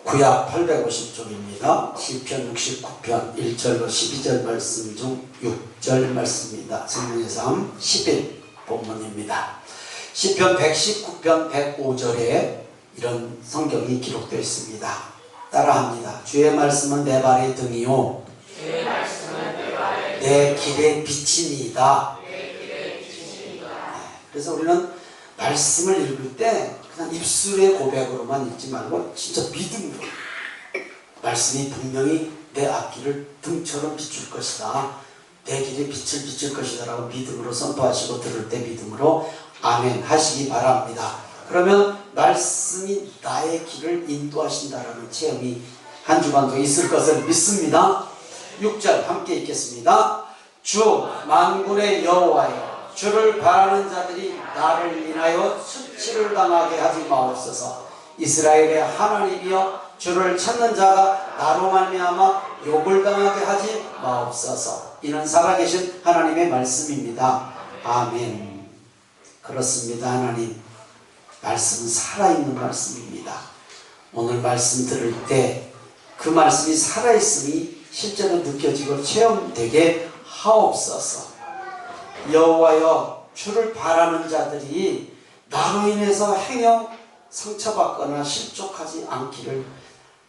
구약 850쪽입니다. 시편 69편 1절로 12절 말씀 중 6절 말씀입니다. 생명의 삶 10일 본문입니다. 시편 119편 105절에 이런 성경이 기록되어 있습니다. 따라합니다. 주의 말씀은 내 발의 등이요 내 길의 빛이니이다. 그래서 우리는 말씀을 읽을 때 그냥 입술의 고백으로만 읽지 말고 진짜 믿음으로 말씀이 분명히 내 앞길을 등처럼 비출 것이다. 내 길에 빛을 비출 것이다 라고 믿음으로 선포하시고 들을 때 믿음으로 아멘 하시기 바랍니다. 그러면 말씀이 나의 길을 인도하신다라는 체험이 한 주간도 있을 것을 믿습니다. 6절 함께 읽겠습니다. 주 만군의 여호와여 주를 바라는 자들이 나를 인하여 수치를 당하게 하지 마옵소서. 이스라엘의 하나님이여 주를 찾는 자가 나로 말미암아 욕을 당하게 하지 마옵소서. 이는 살아계신 하나님의 말씀입니다. 아멘. 그렇습니다. 하나님 말씀은 살아있는 말씀입니다. 오늘 말씀 들을 때 그 말씀이 살아있음이 실제로 느껴지고 체험되게 하옵소서. 여호와여 주를 바라는 자들이 나로 인해서 행여 상처받거나 실족하지 않기를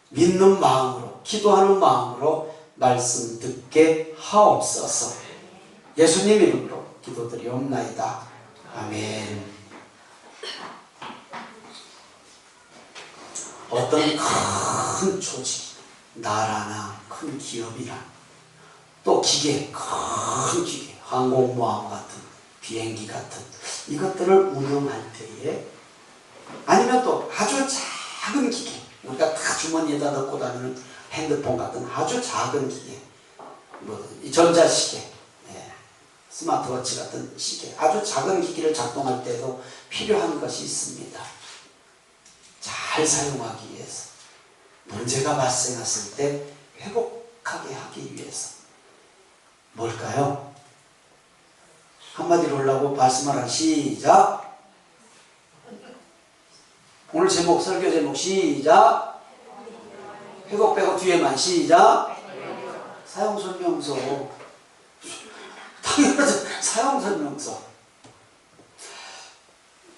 믿는 마음으로 기도하는 마음으로 말씀 듣게 하옵소서. 예수님 이름으로 기도드리옵나이다. 아멘. 어떤 큰 조직, 나라나 큰 기업이나 또 기계, 큰 기계, 항공모함 같은 비행기 같은 이것들을 운영할 때에 아니면 또 아주 작은 기계, 우리가 다 주머니에다 넣고 다니는 핸드폰 같은 아주 작은 기계, 이 전자시계, 스마트워치 같은 시계, 아주 작은 기기를 작동할 때도 필요한 것이 있습니다. 잘 사용하기 위해서, 문제가 발생했을 때 회복하게 하기 위해서. 뭘까요? 한마디로 하려고 말씀을 한 시작. 오늘 제목, 설교 제목 시작. 회복 빼고 뒤에만 시작. 사용설명서. 당연하죠. 사용설명서.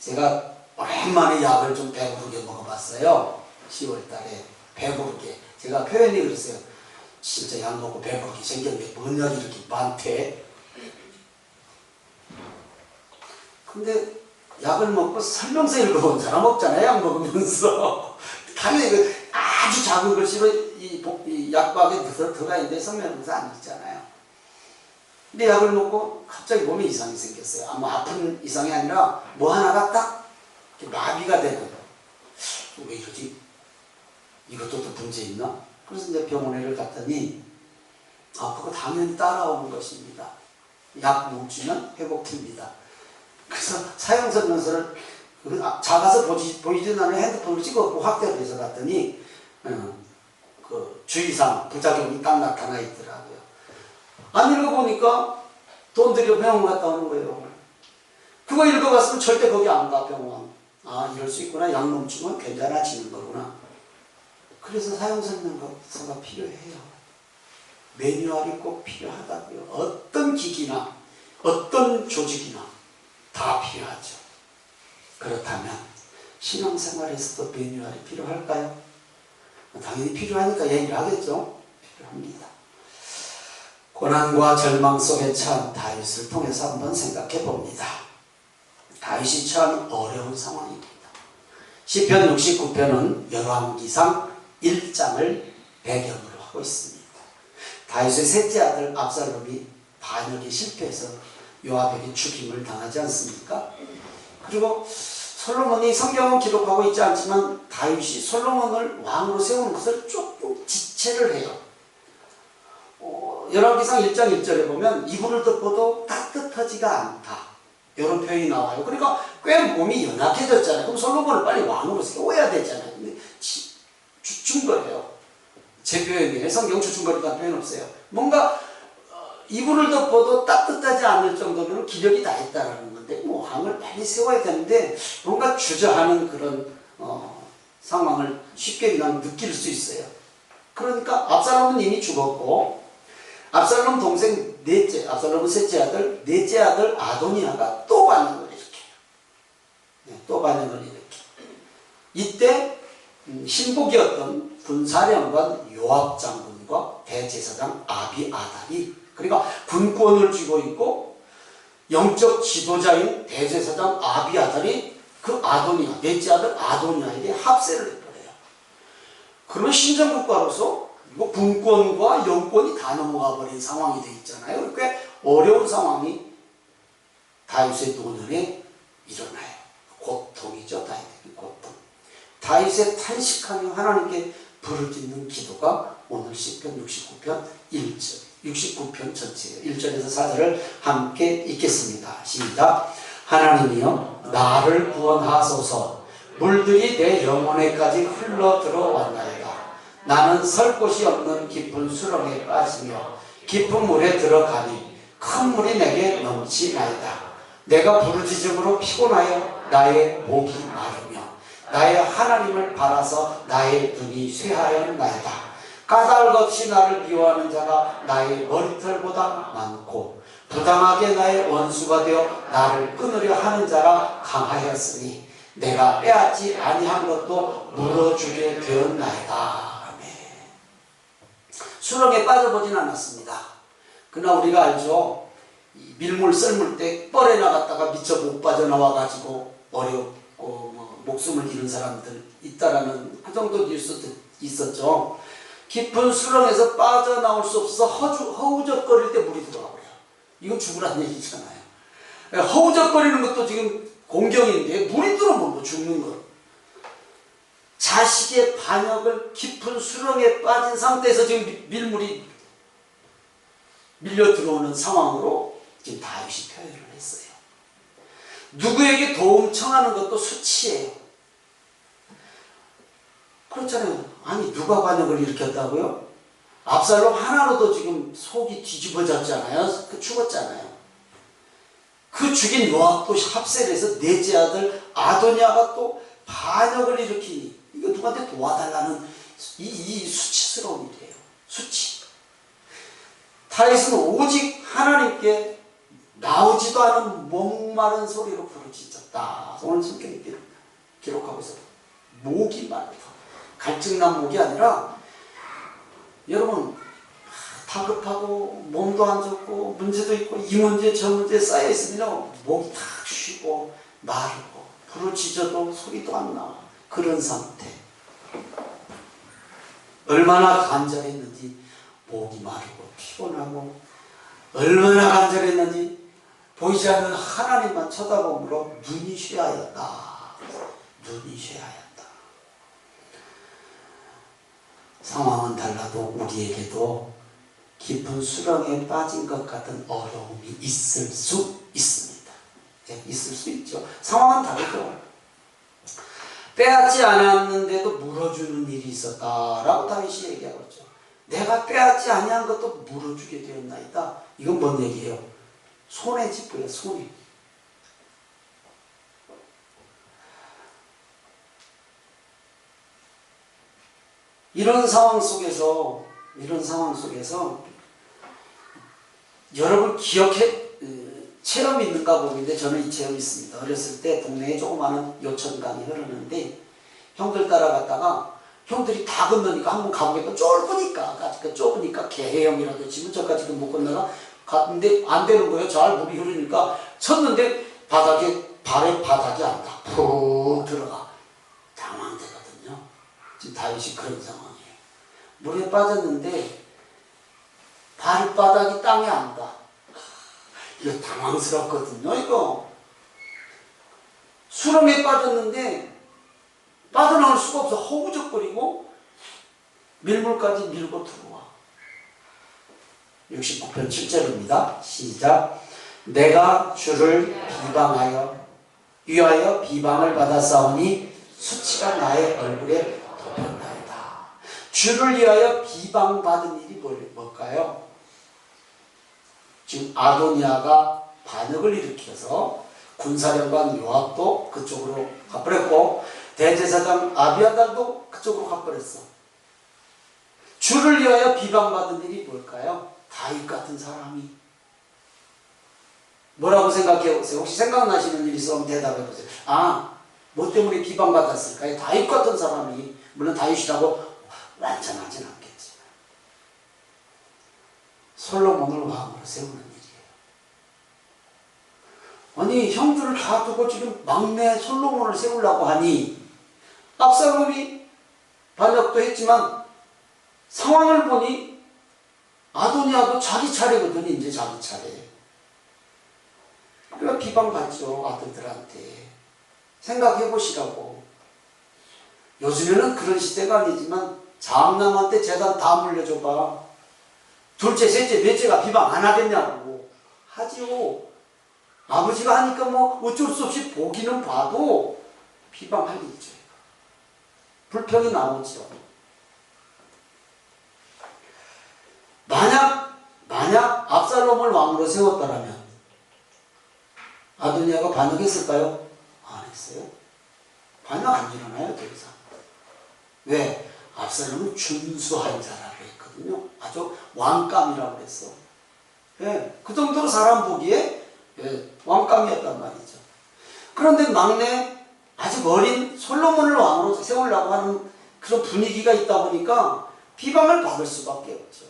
제가 오랜만에 약을 좀 배부르게 먹어봤어요. 10월달에 배부르게. 제가 표현이 그랬어요. 진짜 약 먹고 배부르게 생겼는데 뭔 약이 이렇게 많대. 근데 약을 먹고 설명서 읽어본 사람 없잖아요. 약 먹으면서. 당연히 그 아주 작은 글씨로 이 약박에 들어가 있는데 설명서 안 읽잖아요. 근데 약을 먹고 갑자기 몸에 이상이 생겼어요. 뭐 아픈 이상이 아니라 뭐 하나가 딱 마비가 되는. 왜 이러지? 이것도 또 문제 있나? 그래서 이제 병원에를 갔더니 그거 당연히 따라오는 것입니다. 약 멈추면 회복됩니다. 그래서 사용설명서를 작아서 보이지는 않는 핸드폰을 찍어갖고 확대를 해서 갔더니 그 주의사항, 부작용이 딱 나타나 있더라고요. 안 읽어보니까 돈 들여 병원 갔다 오는 거예요. 그거 읽어봤으면 절대 거기 안 가, 병원. 이럴 수 있구나. 약 멈추면 괜찮아지는 거구나. 그래서 사용설명서가 필요해요. 매뉴얼이 꼭 필요하다고요. 어떤 기기나 어떤 조직이나 다 필요하죠. 그렇다면 신앙생활에서도 매뉴얼이 필요할까요? 당연히 필요하니까 얘기를 하겠죠. 필요합니다. 고난과 절망 속에 처한 다윗을 통해서 한번 생각해 봅니다. 다윗이 처한 어려운 상황입니다. 시편 69편은 열왕기상 1장을 배경으로 하고 있습니다. 다윗의 셋째 아들 압살롬이 반역에 실패해서 요압에게 죽임을 당하지 않습니까? 그리고 솔로몬이 성경은 기록하고 있지 않지만 다윗이 솔로몬을 왕으로 세우는 것을 조금 지체를 해요. 열왕기상 1장 1절에 보면 이불을 덮어도 따뜻하지가 않다. 이런 표현이 나와요. 그러니까 꽤 몸이 연약해졌잖아요. 그럼 솔로몬을 빨리 왕으로 세워야 되잖아요. 근데 주춤거려요. 제 표현이에요. 성경 주춤거린다는 표현 없어요. 뭔가 이불을 덮어도 따뜻하지 않을 정도면 기력이 다 있다라는 건데 왕을 빨리 세워야 되는데 뭔가 주저하는 그런 상황을 쉽게 그냥 느낄 수 있어요. 그러니까 압살롬은 이미 죽었고 압살롬 동생 넷째, 압살롬은 셋째 아들, 넷째 아들 아도니아가 또 반역을 일으켜요. 또 반역을 일으켜요. 이때 신복이었던 군사령관 요압 장군과 대제사장 아비아달이, 그러니까 군권을 쥐고 있고 영적 지도자인 대제사장 아비아달이 그 아도니아, 넷째 아들 아도니아에게 합세를 해버려요. 그러면 신정국가로서 이거 군권과 영권이 다 넘어가 버린 상황이 돼 있잖아요. 꽤 어려운 상황이 다윗의 노년에 일어나요. 고통이죠. 다윗의 고통. 다윗의 탄식하며 하나님께 부르짖는 기도가 오늘 시편 69편 1절, 69편 전체예요. 1절에서 4절을 함께 읽겠습니다. 시작. 하나님이여 나를 구원하소서. 물들이 내 영혼에까지 흘러 들어왔나이다. 나는 설 곳이 없는 깊은 수렁에 빠지며 깊은 물에 들어가니 큰 물이 내게 넘치나이다. 내가 부르짖음으로 피곤하여 나의 목이 마르며 나의 하나님을 바라서 나의 눈이 쇠하였나이다. 까닭 없이 나를 미워하는 자가 나의 머리털보다 많고 부당하게 나의 원수가 되어 나를 끊으려 하는 자가 강하였으니 내가 빼앗지 아니한 것도 물어주게 되었나이다. 수렁에 빠져보진 않았습니다. 그러나 우리가 알죠. 밀물 썰물 때 뻘에 나갔다가 미처 못 빠져나와가지고 어렵고 목숨을 잃은 사람들 있다라는 그 정도 뉴스도 있었죠. 깊은 수렁에서 빠져나올 수 없어서 허우적거릴 때 물이 들어와버려요. 이건 죽으라는 얘기잖아요. 허우적거리는 것도 지금 공경인데 물이 들어오면 뭐 죽는 거. 자식의 반역을 깊은 수렁에 빠진 상태에서 지금 밀물이 밀려 들어오는 상황으로 지금 다윗이 표현을 했어요. 누구에게 도움 청하는 것도 수치예요. 그렇잖아요. 아니 누가 반역을 일으켰다고요? 압살롬 하나로도 지금 속이 뒤집어졌잖아요. 죽었잖아요. 그 죽인 요압도 합세를 해서 넷째 아들 아도니아가 또 반역을 일으키니 이거 누구한테 도와달라는 이 수치스러운 일이에요. 수치. 다윗은 오직 하나님께 나오지도 않은 목마른 소리로 부르짖었다. 오늘 성경에 기록하고 있어요. 목이 마르다. 갈증난 목이 아니라 여러분 다급하고 몸도 안 좋고 문제도 있고 이 문제 저 문제 쌓여 있으면 목이 탁 쉬고 마르고 부르짖어도 소리도 안 나와. 그런 상태. 얼마나 간절했는지 목이 마르고 피곤하고 얼마나 간절했는지 보이지 않는 하나님만 쳐다보므로 눈이 쇠하였다. 눈이 쇠하였다. 상황은 달라도 우리에게도 깊은 수렁에 빠진 것 같은 어려움이 있을 수 있습니다. 있을 수 있죠. 상황은 다르죠. 빼앗지 않았는데도 물어주는 일이 있었다라고 다윗이 얘기하고 있죠. 내가 빼앗지 아니한 것도 물어주게 되었나이다. 이건 뭔 얘기예요? 손해 짚어요. 손해. 이런 상황 속에서 여러분 체험이 있는가 보는데 저는 이 체험이 있습니다. 어렸을 때 동네에 조그마한 요천강이 흐르는데 형들 따라갔다가 형들이 다 건너니까 한번 가보니까 좁으니까 개헤형이라도 치면 저까지도 못 건너가 갔는데 안 되는 거예요. 잘 물이 흐르니까 쳤는데 발에 바닥이 안 닿아. 푹 들어가. 당황되거든요. 지금 다윗이 그런 상황이에요. 물에 빠졌는데 발바닥이 땅에 안 닿아. 이거 당황스럽거든요. 이거 수렁에 빠졌는데 빠져나올 수가 없어. 허우적거리고 밀물까지 밀고 들어와. 69편 7절입니다. 시작. 내가 주를 위하여 비방을 받았사오니 수치가 나의 얼굴에 덮였나이다. 주를 위하여 비방받은 일이 뭘까요? 지금 아도니아가 반역을 일으켜서 군사령관 요압도 그쪽으로 가버렸고 대제사장 아비아달도 그쪽으로 가버렸어. 주를 위하여 비방받은 일이 뭘까요? 다윗 같은 사람이. 뭐라고 생각해 보세요? 혹시 생각나시는 일 있으면 대답해 보세요. 뭐 때문에 비방받았을까요? 다윗 같은 사람이, 물론 다윗이라고 완전하진 않겠지만 솔로몬을 왕으로 세우는 일이에요. 아니, 형들을 다 두고 지금 막내 솔로몬을 세우려고 하니, 압살롬이 반역도 했지만 상황을 보니 아도니아도 자기 차례거든요. 이제 자기 차례. 그러니까 비방받죠, 아들들한테. 생각해 보시라고. 요즘에는 그런 시대가 아니지만 장남한테 재산 다 물려줘봐. 둘째, 셋째, 넷째가 비방 안 하겠냐고. 하지요. 아버지가 하니까 뭐 어쩔 수 없이 보기는 봐도 비방할 일이죠. 불평이 나오죠. 만약 압살롬을 왕으로 세웠다라면 아도니아가 반역했을까요? 안 했어요. 반역 안 일어나요, 더 이상. 왜? 압살롬은 준수한 자라고 했거든요. 아주 왕감이라고 했어. 예, 그 정도로 사람 보기에 왕감이었단 말이죠. 그런데 막내 아직 어린 솔로몬을 왕으로 세우려고 하는 그런 분위기가 있다 보니까 비방을 받을 수밖에 없죠.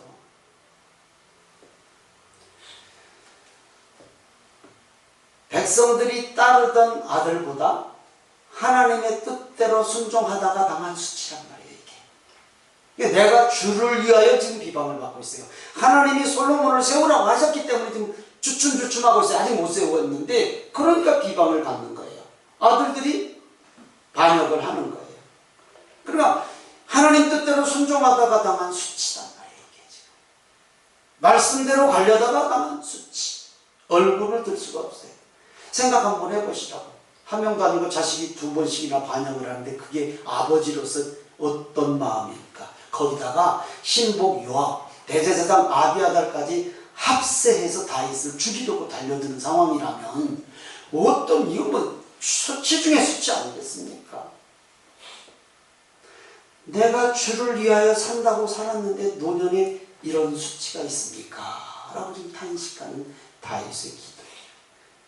백성들이 따르던 아들보다 하나님의 뜻대로 순종하다가 당한 수치란 말이에요, 이게. 내가 주를 위하여 지금 비방을 받고 있어요. 하나님이 솔로몬을 세우라고 하셨기 때문에 지금 주춤주춤하고 있어요. 아직 못 세웠는데, 그러니까 비방을 받는 거예요. 아들들이 반역을 하는 거예요. 그러니까 하나님 뜻대로 순종하다가 당한 수치란 말이에요, 이게 지금. 말씀대로 가려다가 당한 수치. 얼굴을 들 수가 없어요. 생각 한번 해보시라고. 한 명도 아니고 자식이 2번씩이나 반역을 하는데 그게 아버지로서 어떤 마음일까? 거기다가 신복 요압, 대제사장 아비아달까지 합세해서 다윗을 죽이려고 달려드는 상황이라면 어떤, 이건 뭐 수치 중에 수치 아니겠습니까? 내가 주를 위하여 산다고 살았는데 노년에 이런 수치가 있습니까? 라고 좀 탄식하는 다윗의 기도예요.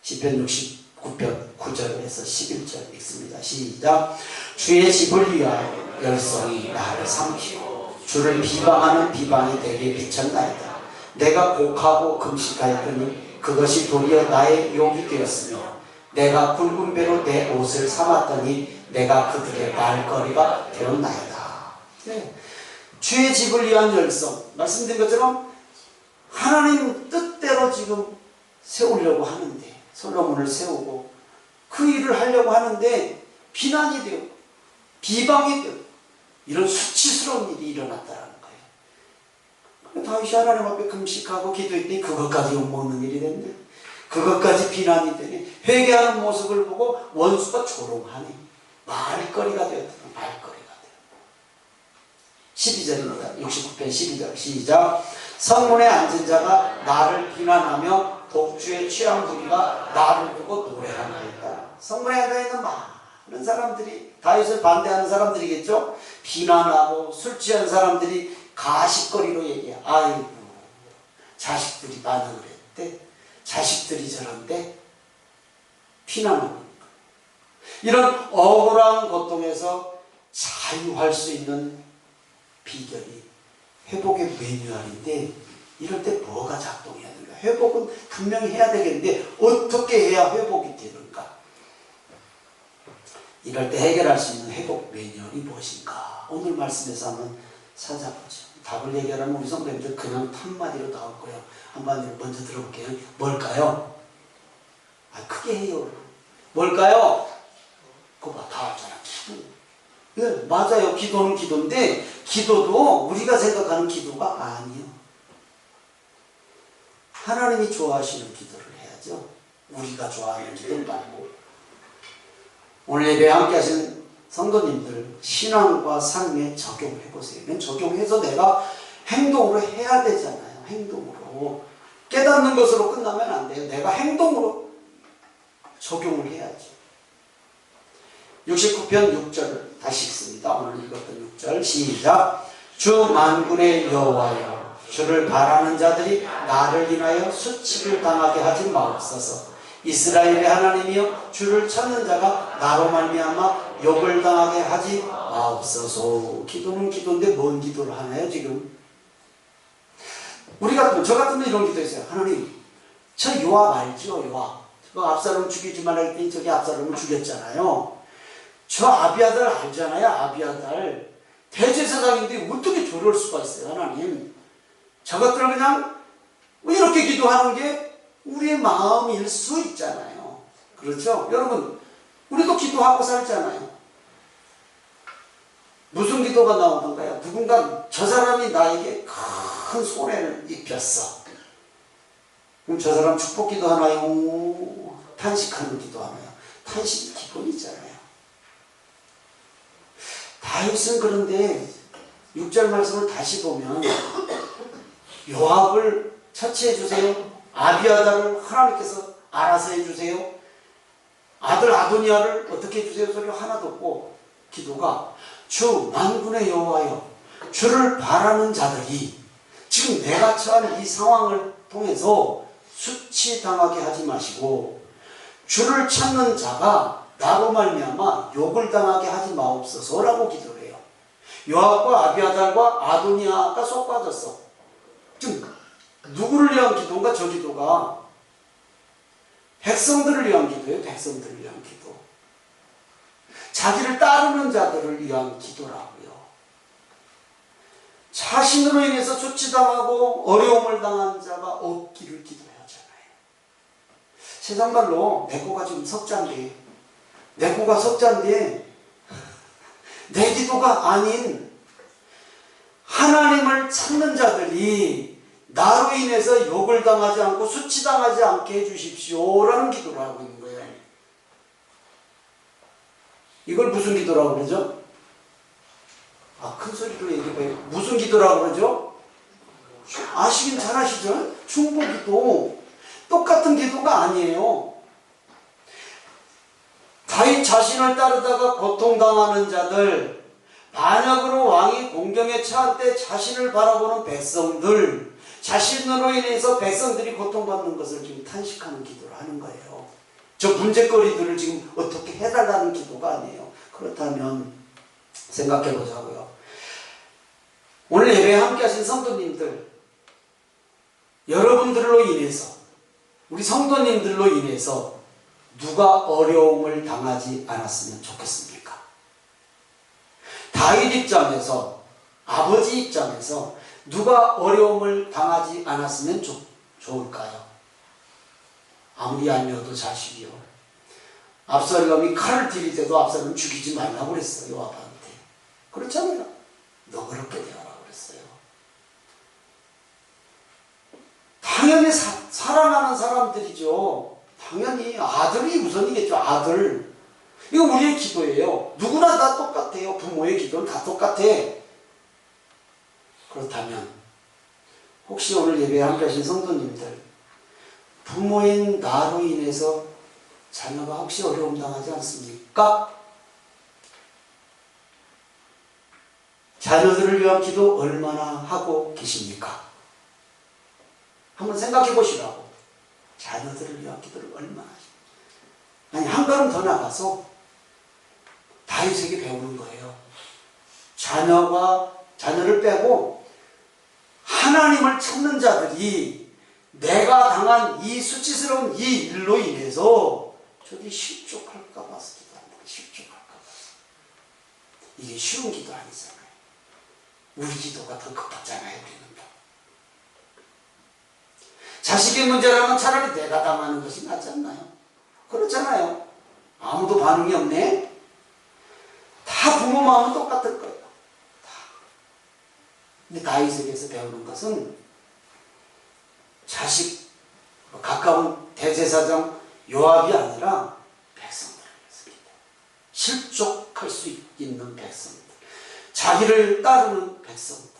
시편 69편 9절에서 11절 읽습니다. 시작. 주의 집을 위하여 열성이 나를 삼키고 주를 비방하는 비방이 내게 비쳤나이다. 내가 곡하고 금식하였더니 그것이 도리어 나의 욕이 되었으며 내가 굵은 배로 내 옷을 삼았더니 내가 그들의 말거리가 되었나이다. 네. 주의 집을 위한 열성, 말씀드린 것처럼 하나님 뜻대로 지금 세우려고 하는데, 솔로몬을 세우고 그 일을 하려고 하는데 비난이 되고 비방이 되고 이런 수치스러운 일이 일어났다는 거예요. 다윗이 하나님 앞에 금식하고 기도했더니 그것까지 욕먹는 일이 됐네. 그것까지 비난이 되네. 회개하는 모습을 보고 원수가 조롱하네. 말거리가 되었다. 말거리가 되었다. 12절입니다. 69편 12절 시작. 성문에 앉은 자가 나를 비난하며 독주의 취한 부리가 나를 두고 노래하나이다. 성문에 앉아있는 많은 사람들이, 다윗을 반대하는 사람들이겠죠. 비난하고 술 취한 사람들이 가십거리로 얘기해. 아이고, 자식들이 반응을 했대. 자식들이 저런데 비난하고 있는 거예요. 이런 억울한 고통에서 자유할 수 있는 비결이 회복의 매뉴얼인데, 이럴 때 뭐가 작동해야 되는가? 회복은 분명히 해야 되겠는데 어떻게 해야 회복이 되는가? 이럴 때 해결할 수 있는 회복 매뉴얼이 무엇인가? 오늘 말씀에서 한번 찾아보죠. 답을 얘기하면 우리 성도님들 그냥 한마디로 나올 거예요. 한마디로 먼저 들어볼게요. 뭘까요? 크게 해요. 뭘까요? 그거 봐, 다 왔잖아. 기도. 네, 맞아요. 기도는 기도인데 기도도 우리가 생각하는 기도가 아니에요. 하나님이 좋아하시는 기도를 해야죠. 우리가 좋아하는 기도 말고. 오늘 예배에 함께 하신 성도님들, 신앙과 삶에 적용해 보세요. 적용해서 내가 행동으로 해야 되잖아요. 행동으로. 깨닫는 것으로 끝나면 안 돼요. 내가 행동으로 적용을 해야죠. 69편 6절 다시 읽습니다. 오늘 읽었던 6절 시작. 주 만군의 여호와여, 주를 바라는 자들이 나를 인하여 수치를 당하게 하지 마옵소서. 이스라엘의 하나님이여, 주를 찾는 자가 나로 말미암아 욕을 당하게 하지 마옵소서. 기도는 기도인데 뭔 기도를 하나요 지금? 저 같으면 이런 기도했어요. 하나님, 저 요압 알죠? 요압. 그 압살롬 죽이지 말라 했더니 저기 압살롬을 죽였잖아요. 저 아비아달 알잖아요. 아비아달 대제사장인데 어떻게 저럴 수가 있어요. 하나님, 저것들은 그냥 이렇게 기도하는 게 우리의 마음일 수 있잖아요. 그렇죠? 여러분, 우리도 기도하고 살잖아요. 무슨 기도가 나오던가요? 누군가 저 사람이 나에게 큰 손해를 입혔어. 그럼 저 사람 축복 기도 하나요? 탄식하는 기도 하나요? 탄식이 기본이잖아요. 다윗은 그런데 6절 말씀을 다시 보면 요압을 처치해 주세요. 아비아달을 하나님께서 알아서 해주세요. 아들 아도니아를 어떻게 해주세요 소리 하나도 없고 기도가 주 만군의 여호와여, 주를 바라는 자들이 지금 내가 처한 이 상황을 통해서 수치당하게 하지 마시고 주를 찾는 자가 나로 말미암아 욕을 당하게 하지 마옵소서라고 기도를 해요. 요압과 아비아달과 아도니아가 쏙 빠졌어. 지금 누구를 위한 기도인가? 저 기도가 백성들을 위한 기도예요. 백성들을 위한 기도. 자기를 따르는 자들을 위한 기도라고요. 자신으로 인해서 수치당하고 어려움을 당한 자가 없기를 기도하잖아요. 세상 말로 내 거가 지금 석잔데, 내 거가 석잔데 내 기도가 아닌 하나님을 찾는 자들이 나로 인해서 욕을 당하지 않고 수치당하지 않게 해주십시오라는 기도를 하고 있는 거예요. 이걸 무슨 기도라고 그러죠? 큰 소리로 얘기해봐요. 무슨 기도라고 그러죠? 아시긴 잘 아시죠? 중보기도. 똑같은 기도가 아니에요. 다윗 자신을 따르다가 고통당하는 자들, 반역으로 왕이 공경에 처한 때 자신을 바라보는 백성들, 자신으로 인해서 백성들이 고통받는 것을 지금 탄식하는 기도를 하는 거예요. 저 문제거리들을 지금 어떻게 해달라는 기도가 아니에요. 그렇다면 생각해 보자고요. 오늘 예배에 함께 하신 성도님들, 여러분들로 인해서, 우리 성도님들로 인해서 누가 어려움을 당하지 않았으면 좋겠습니까? 다윗 입장에서, 아버지 입장에서 누가 어려움을 당하지 않았으면 좋을까요? 아무리 아니어도 자식이요. 압살롬이 칼을 들이대도 압살롬 죽이지 말라고 그랬어요. 요압한테. 그렇잖아요. 너그럽게 대하라고 그랬어요. 당연히 사랑하는 사람들이죠. 당연히 아들이 우선이겠죠. 아들. 이거 우리의 기도예요. 누구나 다 똑같아요. 부모의 기도는 다 똑같아. 그렇다면 혹시 오늘 예배에 함께 하신 성도님들, 부모인 나로 인해서 자녀가 혹시 어려움 당하지 않습니까? 자녀들을 위한 기도 얼마나 하고 계십니까? 한번 생각해 보시라고. 자녀들을 위한 기도를 얼마나 하십니까? 아니, 한 걸음 더 나가서 다윗에게 배우는 거예요. 자녀를 빼고 하나님을 찾는 자들이 내가 당한 이 수치스러운 이 일로 인해서 저기 실족할까 봐서 기도한다. 실족할까 봐서. 이게 쉬운 기도 아니잖아요. 우리 기도가 더 급하잖아요. 우리는. 자식의 문제라면 차라리 내가 당하는 것이 낫지 않나요? 그렇잖아요. 아무도 반응이 없네. 다 부모 마음은 똑같을 거예요. 다. 근데 다윗에게서 배우는 것은 자식, 가까운 대제사장 요압이 아니라 백성들을 위해서입니다. 실족할 수 있는 백성들, 자기를 따르는 백성들,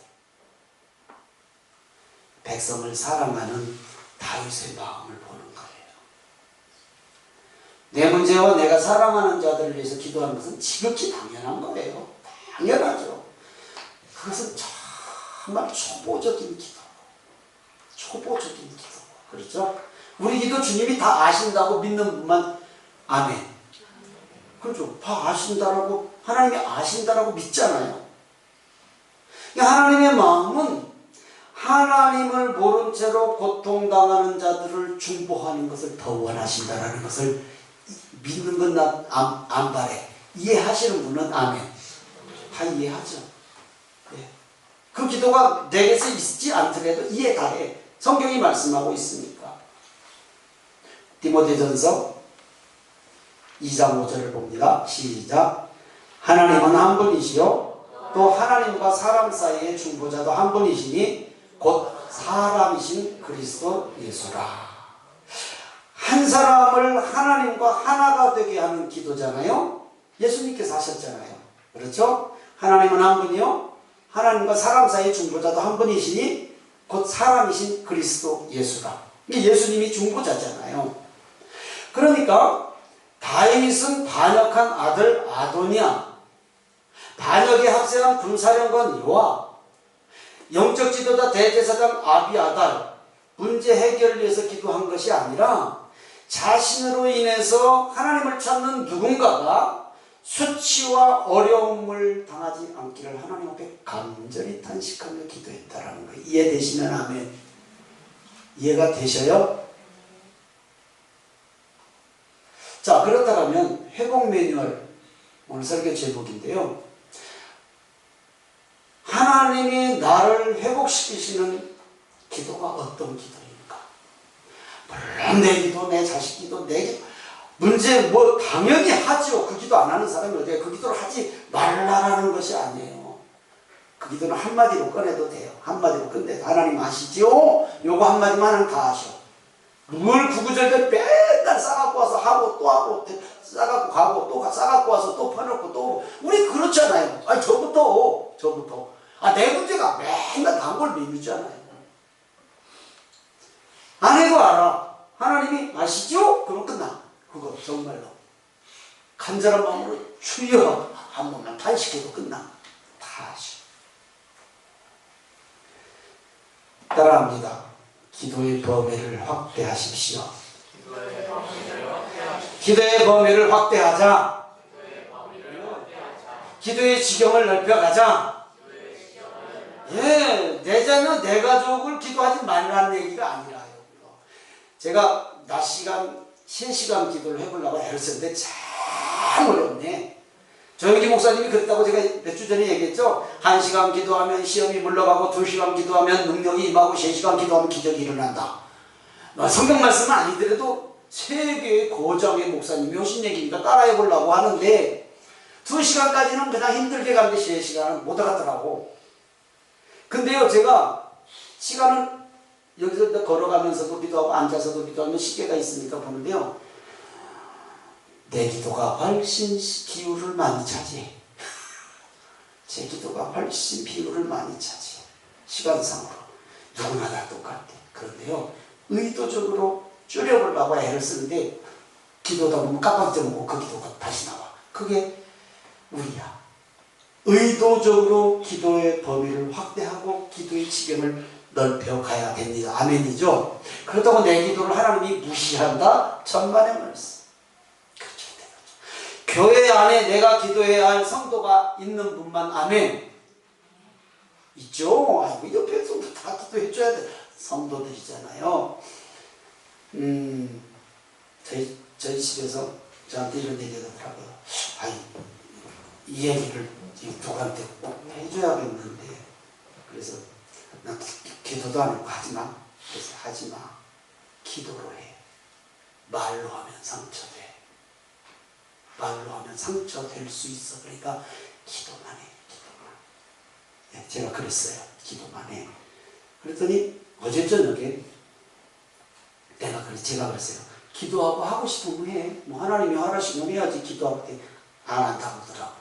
백성을 사랑하는 다윗의 마음을 보는 거예요. 내 문제와 내가 사랑하는 자들을 위해서 기도하는 것은 지극히 당연한 거예요. 당연하죠. 그것은 정말 초보적인 기도. 초보적인 기도. 그렇죠? 우리 기도 주님이 다 아신다고 믿는 분만 아멘. 그렇죠. 다 아신다라고, 하나님이 아신다라고 믿잖아요. 하나님의 마음은 하나님을 모른 채로 고통당하는 자들을 중보하는 것을 더 원하신다라는 것을 믿는 건 나 안 바래. 이해하시는 분은 아멘. 다 이해하죠. 네. 그 기도가 내게서 있지 않더라도 이해 다 해. 성경이 말씀하고 있으니까. 디모데전서 2장 5절을 봅니다. 시작. 하나님은 한 분이시요 또 하나님과 사람 사이의 중보자도 한 분이시니 곧 사람이신 그리스도 예수라. 한 사람을 하나님과 하나가 되게 하는 기도잖아요. 예수님께서 하셨잖아요. 그렇죠? 하나님은 한 분이요 하나님과 사람 사이의 중보자도 한 분이시니 곧 사람이신 그리스도 예수라. 이게 예수님이 중보자잖아요. 그러니까 다윗은 반역한 아들 아도니아, 반역에 합세한 군사령관 요압, 영적 지도자 대제사장 아비아달, 문제 해결을 위해서 기도한 것이 아니라 자신으로 인해서 하나님을 찾는 누군가가 수치와 어려움을 당하지 않기를 하나님 앞에 간절히 탄식하며 기도했다라는 거예요. 이해되시면 아멘. 이해가 되셔요? 자, 그렇다면 회복 매뉴얼 오늘 설교 제목인데요. 하나님이 나를 회복시키시는 기도가 어떤 기도입니까? 물론 내 기도, 내 자식 기도, 내 기도 문제 뭐 당연히 하죠. 그 기도 안 하는 사람이 어디에 그 기도를 하지 말라라는 것이 아니에요. 그 기도는 한마디로 꺼내도 돼요. 한마디로 끝내도 하나님 아시죠? 요거 한마디만 하면 다 아셔. 뭘 구구절절 맨날 싸갖고 와서 하고 또 하고 싸갖고 가고 또 싸갖고 와서 또 퍼놓고 또 우리 그렇잖아요. 아니 저부터 내 문제가 맨날 단골 메뉴잖아요. 안 해도 알아. 하나님이 아시죠? 그럼 끝나. 그거 정말로 간절한 마음으로 주여 한 번만 탄식해도 끝나. 다 아셔. 따라합니다. 기도의 범위를 확대하십시오. 기도의 범위를 확대하자. 기도의 지경을 넓혀가자. 예, 내 자녀, 내 가족을 기도하지 말라는 얘기가 아니라요. 제가 낮 시간, 3시간 기도를 해보려고 애를 썼는데 참 어렵네. 조영기 목사님이 그랬다고 제가 몇 주 전에 얘기했죠. 1시간 기도하면 시험이 물러가고 2시간 기도하면 능력이 임하고 3시간 기도하면 기적이 일어난다. 성경 말씀은 아니더라도 세계의 고장의 목사님이 하신 얘기니까 따라해 보려고 하는데 2시간까지는 그냥 힘들게 가는데 3시간은 못 알아더라고. 근데요, 제가 시간은 여기서 걸어가면서도 기도하고 앉아서도 기도하면 시계가 있으니까 보는데요. 내 기도가 훨씬 비율을 많이 차지. 제 기도가 훨씬 비율을 많이 차지. 시간상으로. 누구나 다 똑같아. 그런데요, 의도적으로 줄여보려고 애를 쓰는데 기도다 보면 깜빡 잊어먹고 그 기도가 다시 나와. 그게 우리야. 의도적으로 기도의 범위를 확대하고 기도의 지경을 넓혀가야 됩니다. 아멘이죠? 그렇다고 내 기도를 하나님이 무시한다? 천만의 말씀. 교회 안에 내가 기도해야 할 성도가 있는 분만 아멘. 있죠? 아이고, 옆에 성도 다 기도해줘야 돼. 성도들이잖아요. 저희 집에서 저한테 이런 얘기를 하더라고요. 아이, 이 얘기를 누구한테 꼭 해줘야겠는데. 그래서 나 기도도 안 하고 하지 마. 그래서 하지 마. 기도로 해. 말로 하면 상처돼. 말로 하면 상처될 수 있어. 그러니까 기도만 해. 기도만. 네, 제가 그랬어요. 기도만 해. 그랬더니 어제 저녁에 제가 그랬어요. 기도하고 하고 싶으면 해. 뭐 하나님이 하라시면 해야지. 기도하고 안 한다고 하더라고.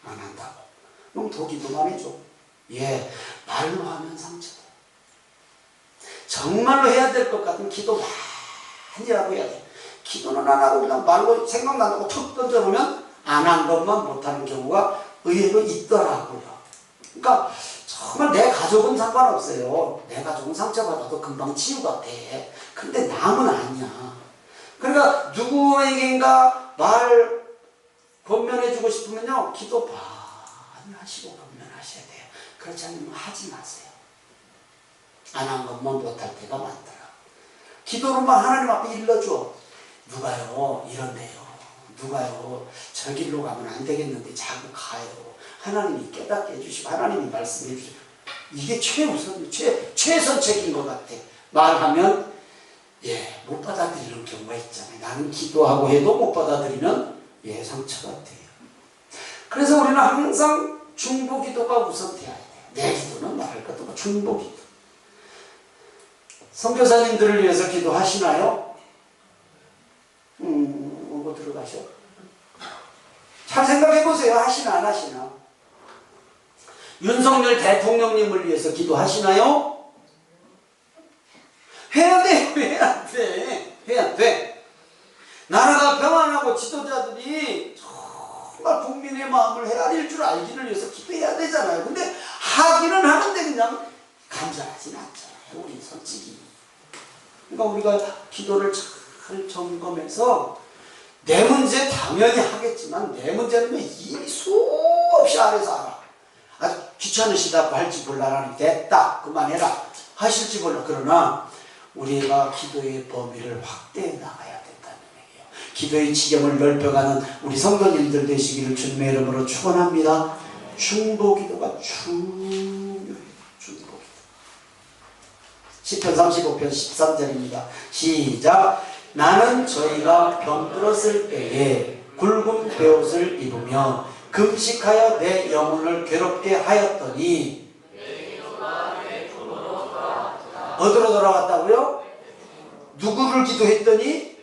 안 한다고. 그럼 더 기도만 해줘. 예, 말로 하면 상처돼. 정말로 해야 될 것 같으면 기도 많이 하고 해야 돼. 기도는 안 하고 그냥 말로 생각난다고 툭 던져놓으면 안 한 것만 못하는 경우가 의외로 있더라고요. 그러니까 정말 내 가족은 상관없어요. 내 가족은 상처받아도 금방 치유가 돼. 근데 남은 아니야. 그러니까 누구에겐가 말 권면해주고 싶으면요, 기도 많이 하시고 권면하셔야 돼요. 그렇지 않으면 하지 마세요. 안 한 것만 못할 때가 많더라. 기도로만 하나님 앞에 일러줘. 누가요 이런데요, 누가요 저 길로 가면 안 되겠는데 자꾸 가요. 하나님이 깨닫게 해주시고 하나님이 말씀해 주시고, 이게 최우선 최선책인 것 같아. 말하면 못 받아들이는 경우가 있잖아요. 나는 기도하고 해도 못 받아들이면 상처가 돼요. 그래서 우리는 항상 중보기도가 우선돼야 돼요. 내 기도는 말할 것도 없고 중보기도. 선교사님들을 위해서 기도하시나요? 오고 들어가셔. 잘 생각해보세요. 하시나 안 하시나? 윤석열 대통령님을 위해서 기도하시나요? 해야 돼. 왜 안 돼? 해야 돼. 나라가 평안하고 지도자들이 정말 국민의 마음을 헤아릴 줄 알기를 위해서 기도해야 되잖아요. 근데 하기는 하는데 그냥 간절하진 않잖아요. 우리 솔직히. 그러니까 우리가 기도를 잘 점검해서 내 문제 당연히 하겠지만 내 문제는 이미 수없이 아래서 알아. 아주 귀찮으시다고 할지 몰라라니 됐다 그만해라 하실지 몰라. 그러나 우리가 기도의 범위를 확대해 나가야 된다는 얘기예요. 기도의 지경을 넓혀가는 우리 성도님들 되시기를 주님의 이름으로 축원합니다. 중보기도가 중요해요. 중보기도. 시편 35편 13절입니다. 시작. 나는 저희가 병들었을 때에 굵은 베옷을 입으며 금식하여 내 영혼을 괴롭게 하였더니 어디로 돌아갔다고요? 누구를 기도했더니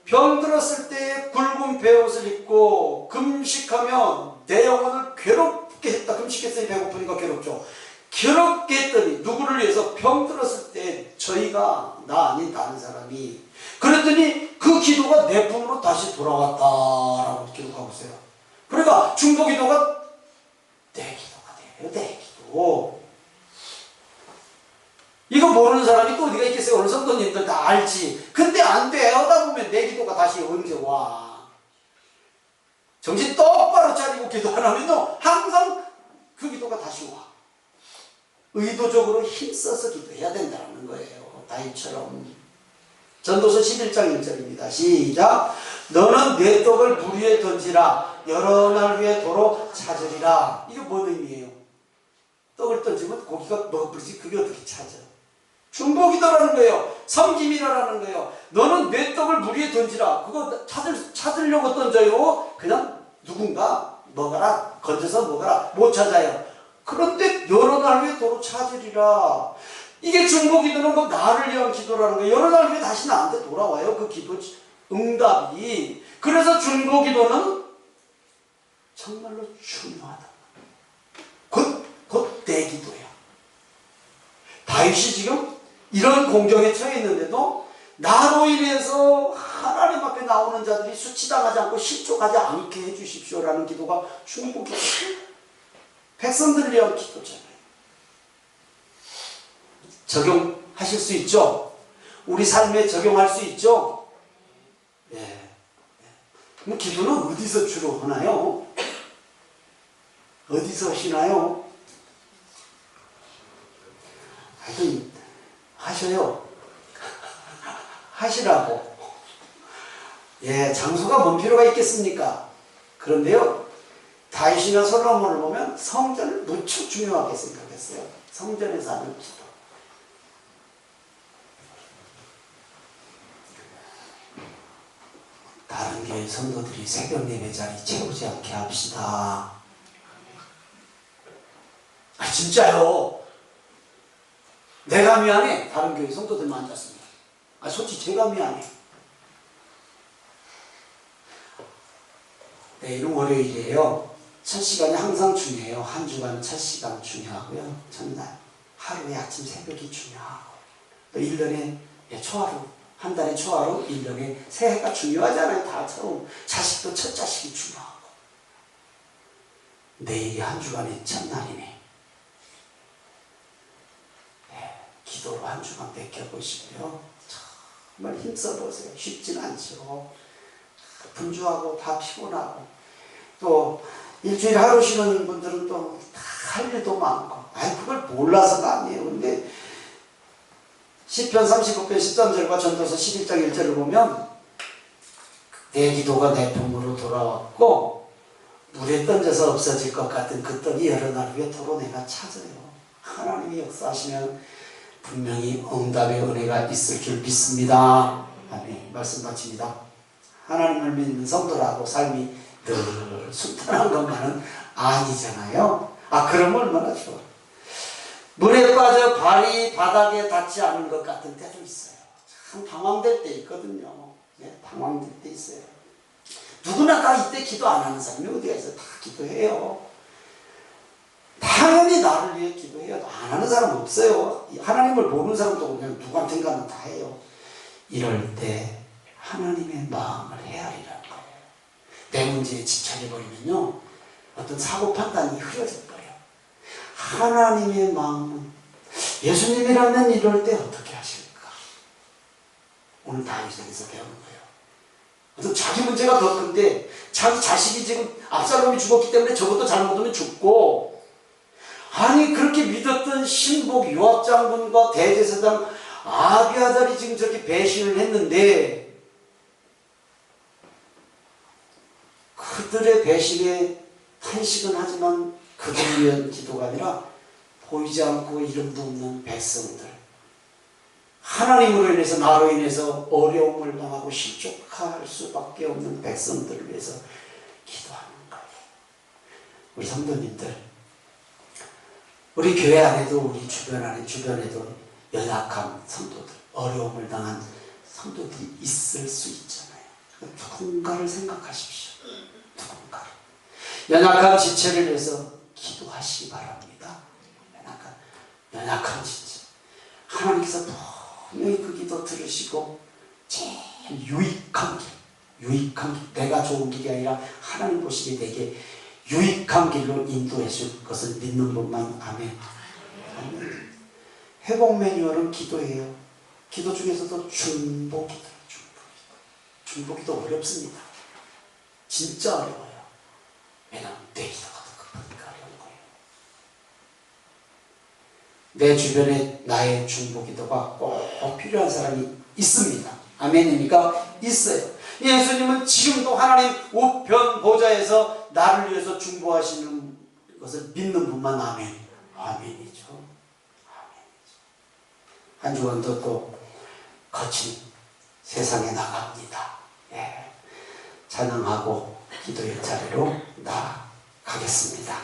병들었을 때에 굵은 베옷을 입고 금식하며 내 영혼을 괴롭게 했다. 금식했으니 배고프니까 괴롭죠. 괴롭게 했더니 누구를 위해서 병들었을 때 저희가 나 아닌 다른 사람이 그랬더니 그 기도가 내 품으로 다시 돌아왔다라고 기록하고 있어요. 그러니까 중보기도가 내 기도가 돼요. 내 기도. 이거 모르는 사람이 또 어디가 있겠어요? 오늘 성도님들 다 알지. 근데 안 돼. 하다 보면 내 기도가 다시 언제 와. 정신 똑바로 차리고 기도 안 하면요 항상 그 기도가 다시 와. 의도적으로 힘써서 기도해야 된다는 거예요. 다윗처럼. 전도서 11장 1절입니다. 시작. 너는 내 떡을 물 위에 던지라. 여러 날 후에 도로 찾으리라. 이게 뭔 의미예요? 떡을 던지면 고기가 먹어버리지. 그게 어떻게 찾아? 중보기도라는 거예요. 섬김이라는 거예요. 너는 내 떡을 물 위에 던지라. 그거 찾으려고 던져요. 그냥 누군가 먹어라. 건져서 먹어라. 못 찾아요. 그런데 여러 날 후에 도로 찾으리라. 이게 중보기도는 그 나를 위한 기도라는 거예요. 여러 날 후에 다시 나한테 돌아와요. 그 기도 응답이. 그래서 중보기도는 정말로 중요하다. 곧 내 기도예요. 다윗이 지금 이런 공경에 처해 있는데도 나로 인해서 하나님 앞에 나오는 자들이 수치당하지 않고 실족하지 않게 해주십시오라는 기도가 중보기도. 백성들을 위한 기도잖아요. 적용하실 수 있죠? 우리 삶에 적용할 수 있죠? 그럼 기도는 어디서 주로 하나요? 어디서 하시나요? 하여튼 하셔요. 하시라고. 장소가 뭔 필요가 있겠습니까? 그런데요, 다윗이나 솔로몬을 보면 성전을 무척 중요하게 생각했어요. 성전에서 하는 기도. 다른 교회 성도들이 새벽 예배 자리 채우지 않게 합시다. 진짜요. 내가 미안해. 다른 교회 성도들만 앉았습니다. 솔직히 제가 미안해. 내일은 월요일이에요. 첫 시간이 항상 중요해요. 한 주간 첫 시간 중요하고요. 첫날 하루의 아침 새벽이 중요하고 또 1년에 초하루 한 달의 초하루, 1년의 새해가 중요하잖아요. 다처럼 자식도 첫 자식이 중요하고. 내일이 한 주간의 첫날이네. 네, 기도로 한 주간 베껴보시고요. 정말 힘써보세요. 쉽진 않죠. 분주하고 다 피곤하고, 또 일주일에 하루 쉬는 분들은 또 할 일도 많고, 그걸 몰라서가 아니에요. 근데 시편 39편 13절과 전도서 11장 1절을 보면, 내 기도가 내 품으로 돌아왔고 물에 던져서 없어질 것 같은 그 떡이 여러 날 후에 도로 내가 찾아요. 하나님이 역사하시면 분명히 응답의 은혜가 있을 줄 믿습니다. 아멘. 말씀 마칩니다. 하나님을 믿는 성도라고 삶이 늘 순탄한 것만은 아니잖아요. 그럼 얼마나 좋아. 물에 빠져 발이 바닥에 닿지 않은 것 같은 때도 있어요. 참 방황될 때 있거든요. 네, 방황될 때 있어요. 누구나 다 이때 기도 안 하는 사람이 어디가 있어요? 다 기도해요. 당연히 나를 위해 기도해요. 안 하는 사람 없어요. 하나님을 모르는 사람도 그냥 누구한테가는 다 해요. 이럴 때 하나님의 마음을 헤아리라는 거예요. 내 문제에 집착해버리면요, 어떤 사고 판단이 흐려져 버려요. 하나님의 마음은, 예수님이라면 이럴 때 어떻게 하실까? 오늘 다윗에게서 배우는 거예요. 어떤 자기 문제가 더 큰데, 자기 자식이 지금 압살롬이 죽었기 때문에 저것도 잘못하면 죽고, 아니 그렇게 믿었던 신복 요압 장군과 대제사장 아비아달이 지금 저렇게 배신을 했는데, 그들의 배신에 탄식은 하지만 그들을 위한 기도가 아니라 보이지 않고 이름도 없는 백성들, 하나님으로 인해서, 나로 인해서 어려움을 당하고 실족할 수밖에 없는 백성들을 위해서 기도하는 거예요. 우리 성도님들, 우리 교회 안에도, 우리 주변에도 연약한 성도들, 어려움을 당한 성도들이 있을 수 있잖아요. 누군가를 생각하십시오. 누군가를. 연약한 지체를 위해서 기도하시기 바랍니다. 연약한 지체. 하나님께서 분명히 그 기도 들으시고 제일 유익한 길, 내가 좋은 길이 아니라 하나님 보시기에 내게 유익한 길로 인도해 줄 것을 믿는 분만. 아멘. 아멘. 회복 매뉴얼은 기도예요. 기도 중에서도 중보기도. 중보기도 어렵습니다. 진짜 어려워요. 왜냐하면 내 기도가 더 급하니까 어려운 거예요. 내 주변에 나의 중보기도가 꼭 필요한 사람이 있습니다. 아멘입니까? 있어요. 예수님은 지금도 하나님 우편 보좌에서 나를 위해서 중보하시는 것을 믿는 분만. 아멘. 아멘이죠. 아멘이죠. 한 주간도 또 거친 세상에 나갑니다. 예. 찬양하고 기도의 자리로 나가겠습니다.